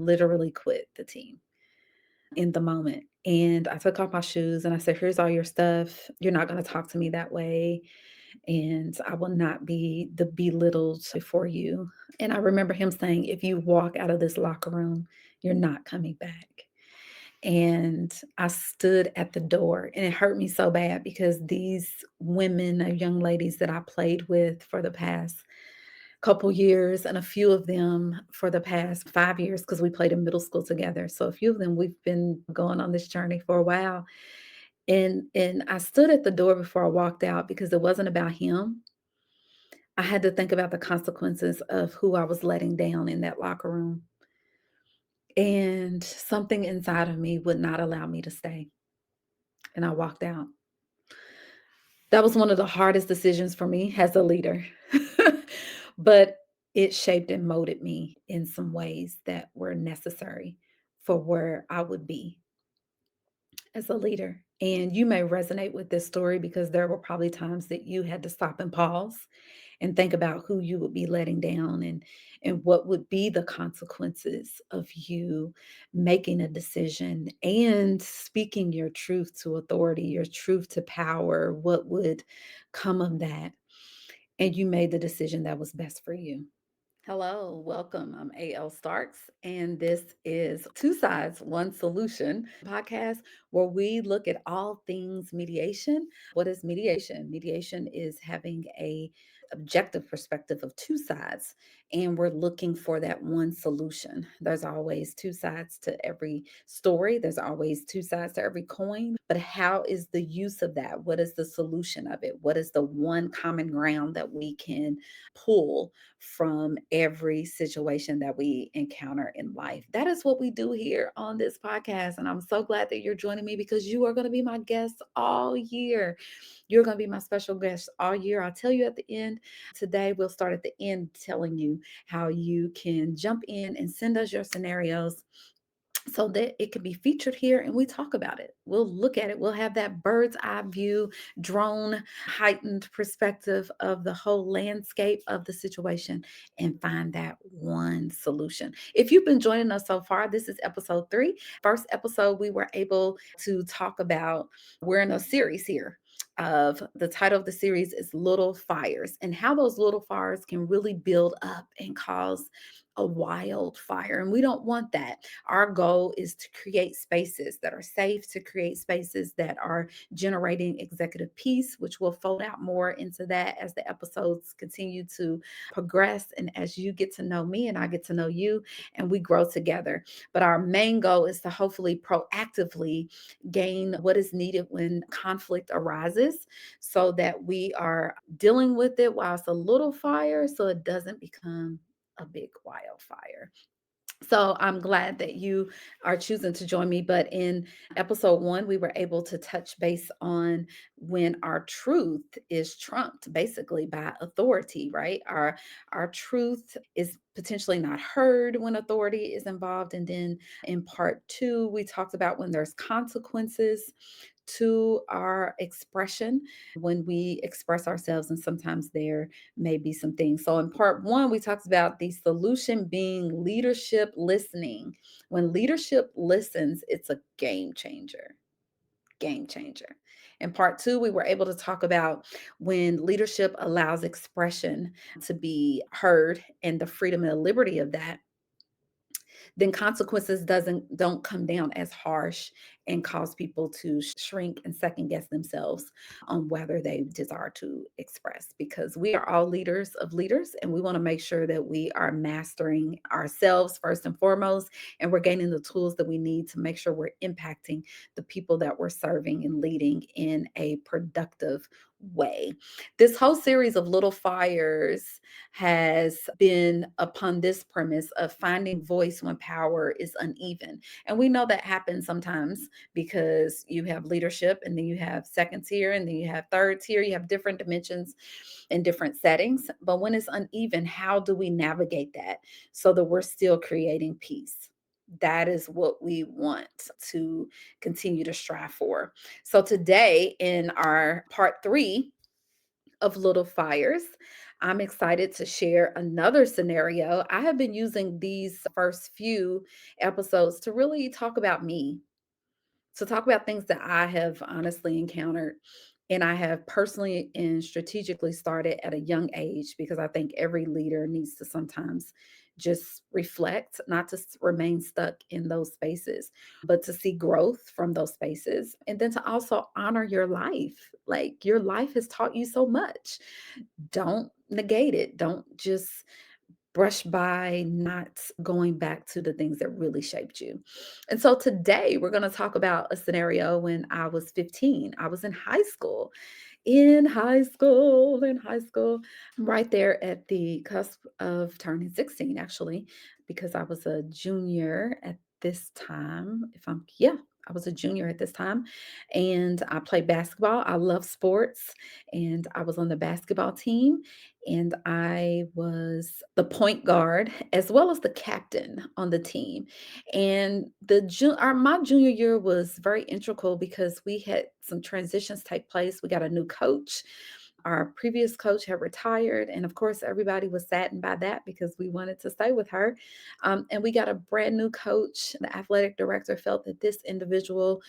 literally quit the team in the moment. And I took off my shoes and I said, "Here's all your stuff. You're not going to talk to me that way. And I will not be the belittled before you." And I remember him saying, "If you walk out of this locker room, you're not coming back." And I stood at the door and it hurt me so bad because these women, young ladies that I played with for the past couple years, and a few of them for the past 5 years because we played in middle school together. So a few of them we've been going on this journey for a while. And I stood at the door before I walked out because it wasn't about him. I had to think about the consequences of who I was letting down in that locker room. And something inside of me would not allow me to stay. And I walked out. That was one of the hardest decisions for me as a leader. But it shaped and molded me in some ways that were necessary for where I would be as a leader. And you may resonate with this story because there were probably times that you had to stop and pause and think about who you would be letting down and what would be the consequences of you making a decision and speaking your truth to authority, your truth to power, what would come of that. And you made the decision that was best for you. Hello, welcome. I'm AL Starks, and this is Two Sides, One Solution podcast where we look at all things mediation. What is mediation? Mediation is having a objective perspective of two sides, and we're looking for that one solution. There's always two sides to every story, there's always two sides to every coin, but how is the use of that? What is the solution of it? What is the one common ground that we can pull from every situation that we encounter in life? That is what we do here on this podcast. And I'm so glad that you're joining me because you are going to be my guest all year. You're going to be my special guest all year. I'll tell you at the end. Today, we'll start at the end telling you how you can jump in and send us your scenarios so that it can be featured here and we talk about it. We'll look at it. We'll have that bird's eye view, drone, heightened perspective of the whole landscape of the situation and find that one solution. If you've been joining us so far, this is episode 3. First episode, we were able to talk about, we're in a series here. Of the title of the series is Little Fires, and how those little fires can really build up and cause a wildfire. And we don't want that. Our goal is to create spaces that are safe, to create spaces that are generating executive peace, which will fold out more into that as the episodes continue to progress. And as you get to know me and I get to know you and we grow together. But our main goal is to hopefully proactively gain what is needed when conflict arises so that we are dealing with it while it's a little fire so it doesn't become a big wildfire. So I'm glad that you are choosing to join me. But in episode 1, we were able to touch base on when our truth is trumped basically by authority, right? Our truth is potentially not heard when authority is involved. And then in part 2, we talked about when there's consequences to our expression when we express ourselves, and sometimes there may be some things. So in part 1, we talked about the solution being leadership listening. When leadership listens, it's a game changer. Game changer. In part 2, we were able to talk about when leadership allows expression to be heard and the freedom and the liberty of that, then consequences don't come down as harsh and cause people to shrink and second guess themselves on whether they desire to express, because we are all leaders of leaders and we want to make sure that we are mastering ourselves first and foremost, and we're gaining the tools that we need to make sure we're impacting the people that we're serving and leading in a productive way. This whole series of Little Fires has been upon this premise of finding voice when power is uneven. And we know that happens sometimes because you have leadership and then you have second tier and then you have third tier, you have different dimensions in different settings. But when it's uneven, how do we navigate that so that we're still creating peace? That is what we want to continue to strive for. So today in our part 3 of Little Fires, I'm excited to share another scenario. I have been using these first few episodes to really talk about me, to talk about things that I have honestly encountered and I have personally and strategically started at a young age because I think every leader needs to sometimes just reflect, not to remain stuck in those spaces, but to see growth from those spaces. And then to also honor your life. Like your life has taught you so much. Don't negate it. Don't just brush by, not going back to the things that really shaped you. And so today we're going to talk about a scenario when I was 15. I was in high school, right there at the cusp of turning 16, actually, because I was a junior at this time. Yeah, I was a junior at this time. And I played basketball. I love sports. And I was on the basketball team. And I was the point guard as well as the captain on the team. And my junior year was very integral because we had some transitions take place. We got a new coach. Our previous coach had retired, and of course, everybody was saddened by that because we wanted to stay with her. And we got a brand new coach. The athletic director felt that this individual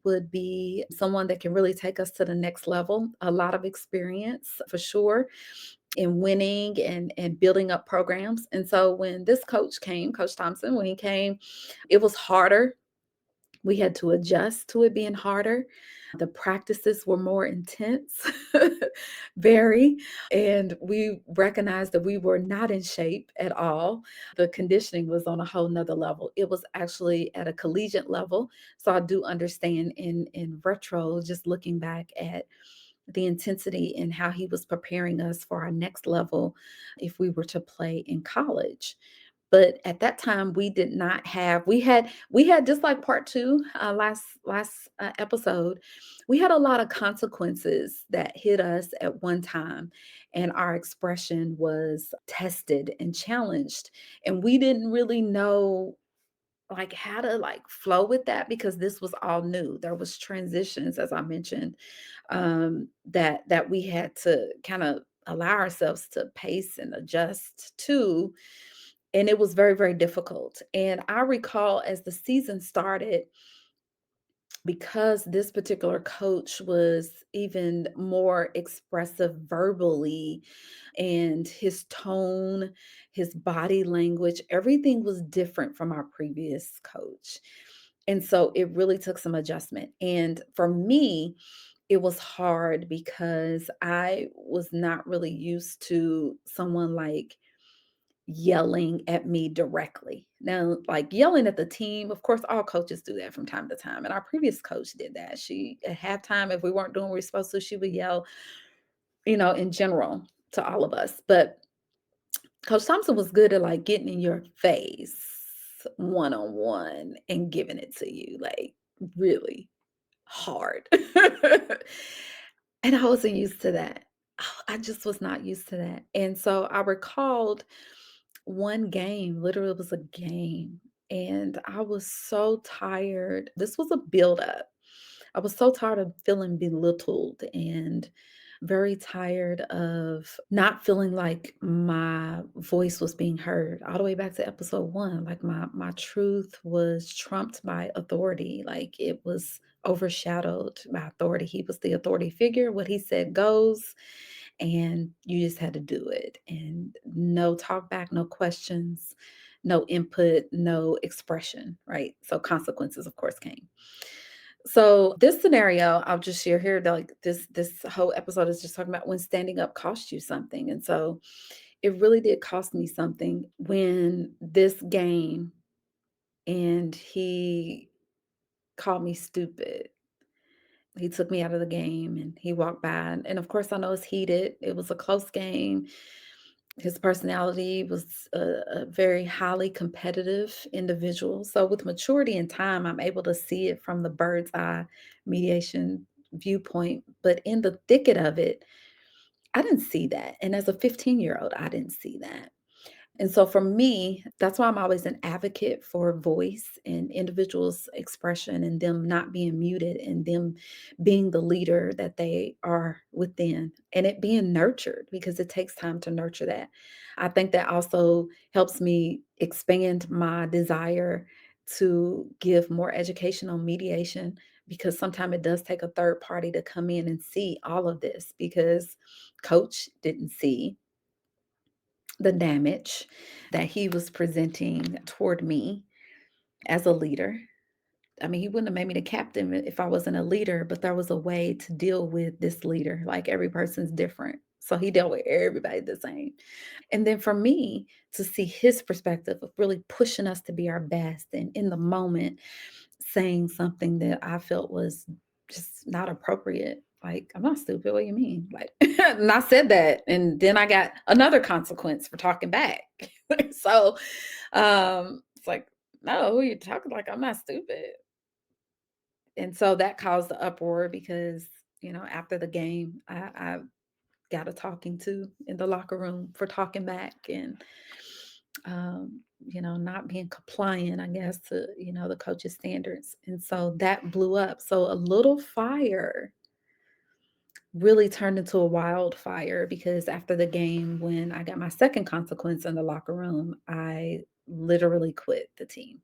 would be someone that can really take us to the next level. A lot of experience for sure in winning and building up programs. And so when this coach came, Coach Thompson, when he came, it was harder. We had to adjust to it being harder. The practices were more intense, very, and we recognized that we were not in shape at all. The conditioning was on a whole nother level. It was actually at a collegiate level. So I do understand in retro, just looking back at the intensity and how he was preparing us for our next level if we were to play in college. But at that time, we did not have we had just like part 2, last episode, we had a lot of consequences that hit us at one time, and our expression was tested and challenged, and we didn't really know, like, how to, like, flow with that because this was all new. There was transitions, as I mentioned, that we had to kinda allow ourselves to pace and adjust to, and it was very, very difficult. And I recall as the season started, because this particular coach was even more expressive verbally, and his tone, his body language, everything was different from our previous coach. And so it really took some adjustment. And for me, it was hard because I was not really used to someone like yelling at me directly. Now, like yelling at the team, of course, all coaches do that from time to time. And our previous coach did that. She, at halftime, if we weren't doing what we were supposed to, she would yell, in general to all of us. But Coach Thompson was good at like getting in your face one on one and giving it to you, like really hard. And I wasn't used to that. I just was not used to that. And so I recalled one game, literally it was a game, and I was so tired. This was a buildup. I was so tired of feeling belittled and very tired of not feeling like my voice was being heard. All the way back to episode 1, like my truth was trumped by authority. Like it was overshadowed by authority. He was the authority figure. What he said goes, and you just had to do it. And no talk back, no questions, no input, no expression, right? So consequences, of course, came. So this scenario, I'll just share here, that, like this whole episode is just talking about when standing up cost you something. And so it really did cost me something when this game, and he called me stupid. He took me out of the game and he walked by. And of course, I know it's heated. It was a close game. His personality was a very highly competitive individual. So, with maturity and time, I'm able to see it from the bird's eye mediation viewpoint. But in the thicket of it, I didn't see that. And as a 15-year-old, I didn't see that. And so for me, that's why I'm always an advocate for voice and individuals' expression and them not being muted and them being the leader that they are within and it being nurtured because it takes time to nurture that. I think that also helps me expand my desire to give more education on mediation because sometimes it does take a third party to come in and see all of this because coach didn't see the damage that he was presenting toward me as a leader. I mean, he wouldn't have made me the captain if I wasn't a leader, but there was a way to deal with this leader. Like every person's different. So he dealt with everybody the same. And then for me to see his perspective of really pushing us to be our best and in the moment saying something that I felt was just not appropriate. Like, I'm not stupid. What do you mean? Like, and I said that. And then I got another consequence for talking back. So it's like, no, you're talking like I'm not stupid. And so that caused the uproar because, after the game, I got a talking to in the locker room for talking back and not being compliant, I guess, to, the coach's standards. And so that blew up. So a little fire really turned into a wildfire because after the game, when I got my second consequence in the locker room, I literally quit the team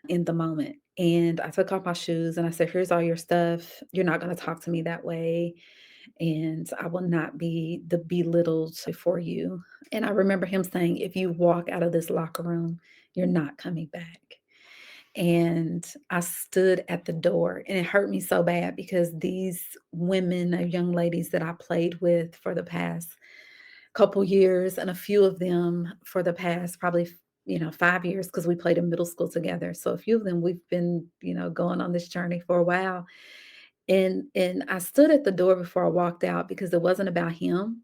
in the moment. And I took off my shoes and I said, here's all your stuff. You're not going to talk to me that way. And I will not be the belittled before you. And I remember him saying, if you walk out of this locker room, you're not coming back. And I stood at the door and it hurt me so bad because these women, young ladies that I played with for the past couple years and a few of them for the past probably 5 years because we played in middle school together. So a few of them we've been going on this journey for a while. And I stood at the door before I walked out because it wasn't about him.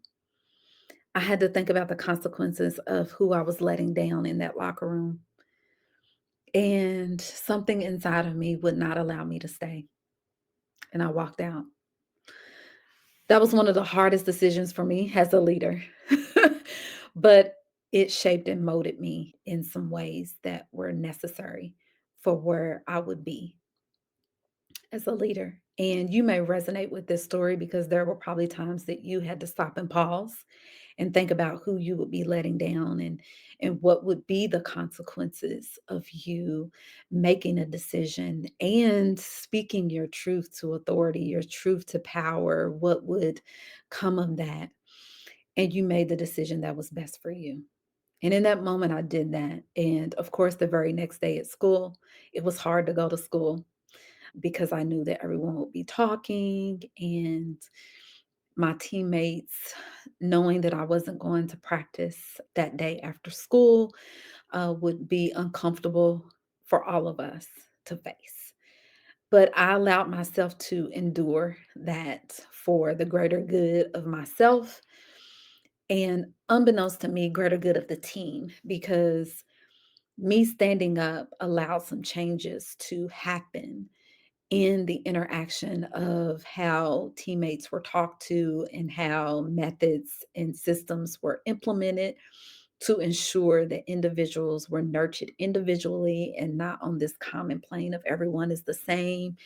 I had to think about the consequences of who I was letting down in that locker room. And something inside of me would not allow me to stay. And I walked out. That was one of the hardest decisions for me as a leader. But it shaped and molded me in some ways that were necessary for where I would be as a leader. And you may resonate with this story because there were probably times that you had to stop and pause and think about who you would be letting down and what would be the consequences of you making a decision and speaking your truth to authority, your truth to power, what would come of that. And you made the decision that was best for you. And in that moment, I did that. And of course, the very next day at school, it was hard to go to school because I knew that everyone would be talking and my teammates, knowing that I wasn't going to practice that day after school, would be uncomfortable for all of us to face. But I allowed myself to endure that for the greater good of myself and, unbeknownst to me, greater good of the team because me standing up allowed some changes to happen in the interaction of how teammates were talked to and how methods and systems were implemented to ensure that individuals were nurtured individually and not on this common plane of everyone is the same.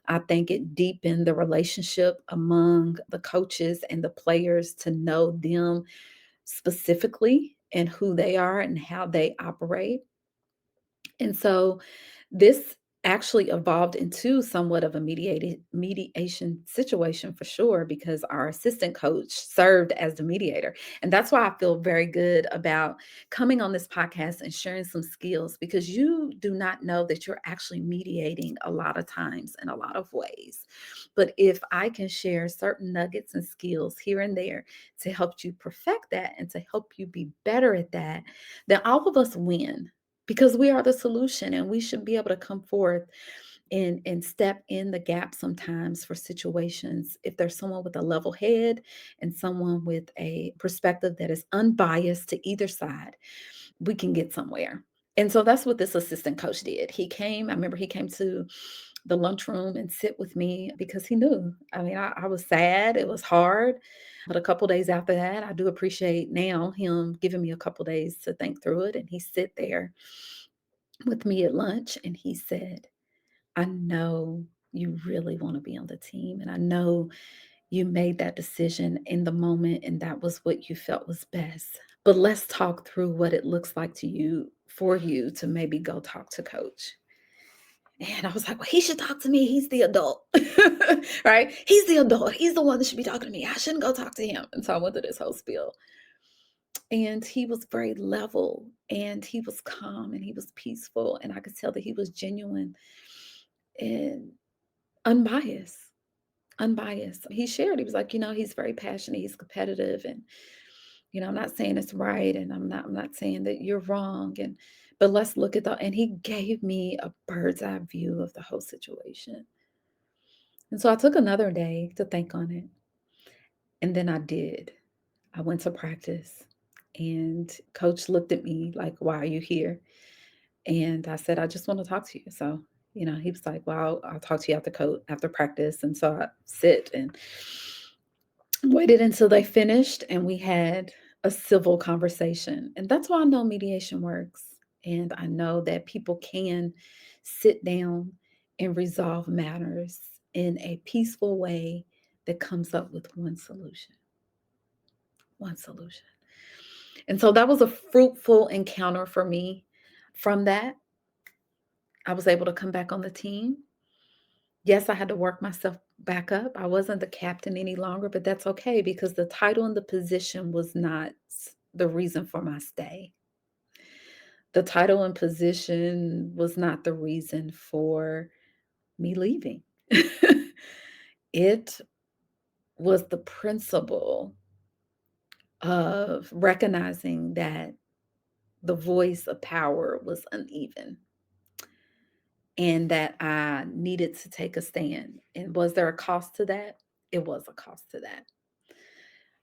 I think it deepened the relationship among the coaches and the players to know them specifically and who they are and how they operate. And so this actually evolved into somewhat of a mediation situation for sure because our assistant coach served as the mediator. And that's why I feel very good about coming on this podcast and sharing some skills because you do not know that you're actually mediating a lot of times in a lot of ways. But if I can share certain nuggets and skills here and there to help you perfect that and to help you be better at that, then all of us win because we are the solution and we should be able to come forth and step in the gap sometimes for situations. If there's someone with a level head and someone with a perspective that is unbiased to either side, we can get somewhere. And so that's what this assistant coach did. I remember he came to the lunchroom and sit with me because he knew. I mean, I was sad, it was hard, but a couple days after that, I do appreciate now him giving me a couple days to think through it, and he sit there with me at lunch, and he said, "I know you really wanna be on the team, and I know you made that decision in the moment, and that was what you felt was best. But let's talk through what it looks like to you for you to maybe go talk to coach." And I was like, "Well, he should talk to me. He's the adult." Right? He's the adult. He's the one that should be talking to me. I shouldn't go talk to him. And so I went through this whole spiel. And he was very level and he was calm and he was peaceful. And I could tell that he was genuine and unbiased. Unbiased. He shared, he was like, he's very passionate, he's competitive, and I'm not saying it's right, and I'm not saying that you're wrong, but let's look at the and he gave me a bird's eye view of the whole situation. And so I took another day to think on it. And then I did. I went to practice and coach looked at me like, "Why are you here?" And I said, "I just want to talk to you." So, he was like, "Well, I'll talk to you after practice." And so I sit and waited until they finished and we had a civil conversation. And that's why I know mediation works. And I know that people can sit down and resolve matters in a peaceful way that comes up with one solution. One solution. And so that was a fruitful encounter for me. From that, I was able to come back on the team. Yes, I had to work myself back up. I wasn't the captain any longer, but that's okay because the title and the position was not the reason for my stay. The title and position was not the reason for me leaving. It was the principle of recognizing that the voice of power was uneven and that I needed to take a stand. And was there a cost to that? It was a cost to that.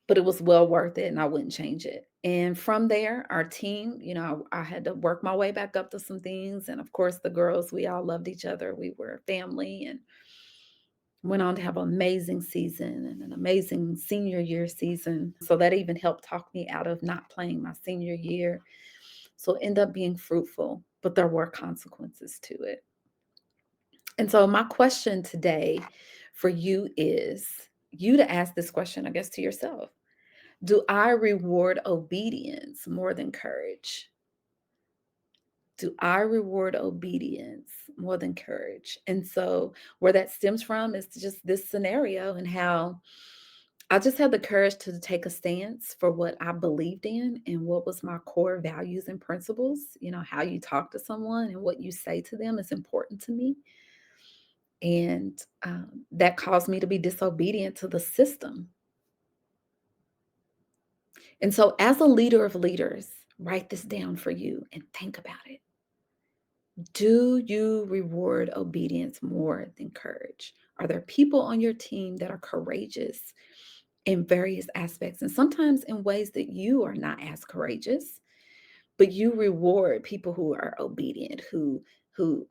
But it was well worth it and I wouldn't change it. And from there, our team, I had to work my way back up to some things. And of course, the girls, we all loved each other. We were family and went on to have an amazing season and an amazing senior year season. So that even helped talk me out of not playing my senior year. So it ended up being fruitful, but there were consequences to it. And so my question today for you is you to ask this question, I guess, to yourself. Do I reward obedience more than courage? Do I reward obedience more than courage? And so, where that stems from is just this scenario and how I just had the courage to take a stance for what I believed in and what was my core values and principles. How you talk to someone and what you say to them is important to me. And that caused me to be disobedient to the system. And so, as a leader of leaders, write this down for you and think about it. Do you reward obedience more than courage? Are there people on your team that are courageous in various aspects and sometimes in ways that you are not as courageous, but you reward people who are obedient, who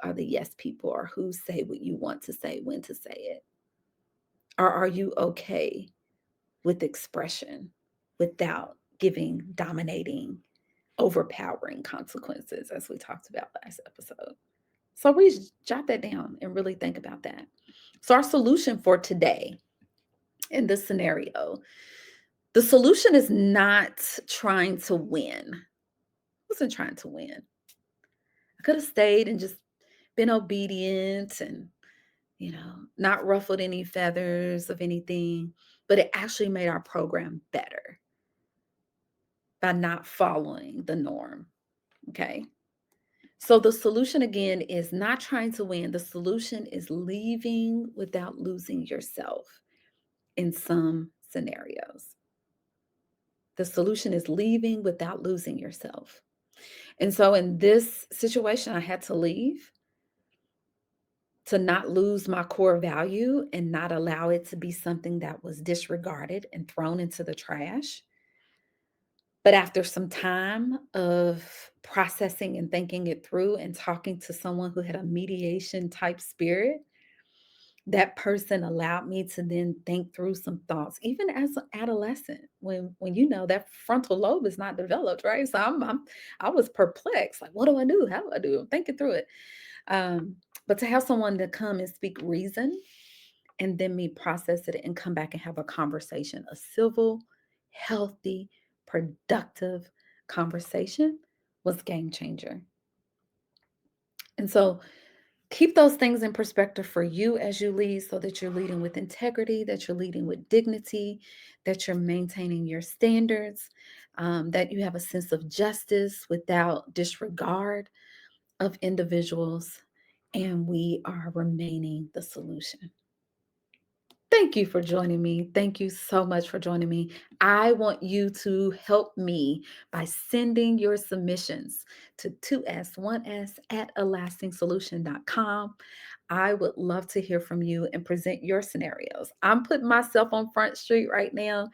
are the yes people or who say what you want to say, when to say it? Or are you okay with expression without giving dominating, overpowering consequences as we talked about last episode? So we jot that down and really think about that. So our solution for today in this scenario, the solution is not trying to win. I wasn't trying to win. I could have stayed and just been obedient and, not ruffled any feathers of anything, but it actually made our program better by not following the norm. Okay. So the solution again is not trying to win. The solution is leaving without losing yourself in some scenarios. The solution is leaving without losing yourself. And so in this situation, I had to leave to not lose my core value and not allow it to be something that was disregarded and thrown into the trash. But after some time of processing and thinking it through and talking to someone who had a mediation type spirit, That person allowed me to then think through some thoughts, even as an adolescent, when that frontal lobe is not developed, right? So I was perplexed, like, what do I do? How do I do? I'm thinking through it. Um, but to have someone to come and speak reason and then me process it and come back and have a conversation, a civil, healthy, productive conversation was game changer. And so keep those things in perspective for you as you lead so that you're leading with integrity, that you're leading with dignity, that you're maintaining your standards, that you have a sense of justice without disregard of individuals, and we are remaining the solution. Thank you for joining me. Thank you so much for joining me. I want you to help me by sending your submissions to 2s1s at alastingsolution.com. I would love to hear from you and present your scenarios. I'm putting myself on Front Street right now.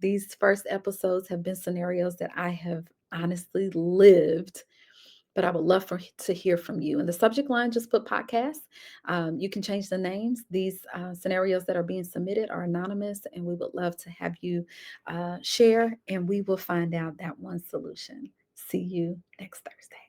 These first episodes have been scenarios that I have honestly lived, but I would love to hear from you. In the subject line, just put podcast. You can change the names. These scenarios that are being submitted are anonymous, and we would love to have you share, and we will find out that one solution. See you next Thursday.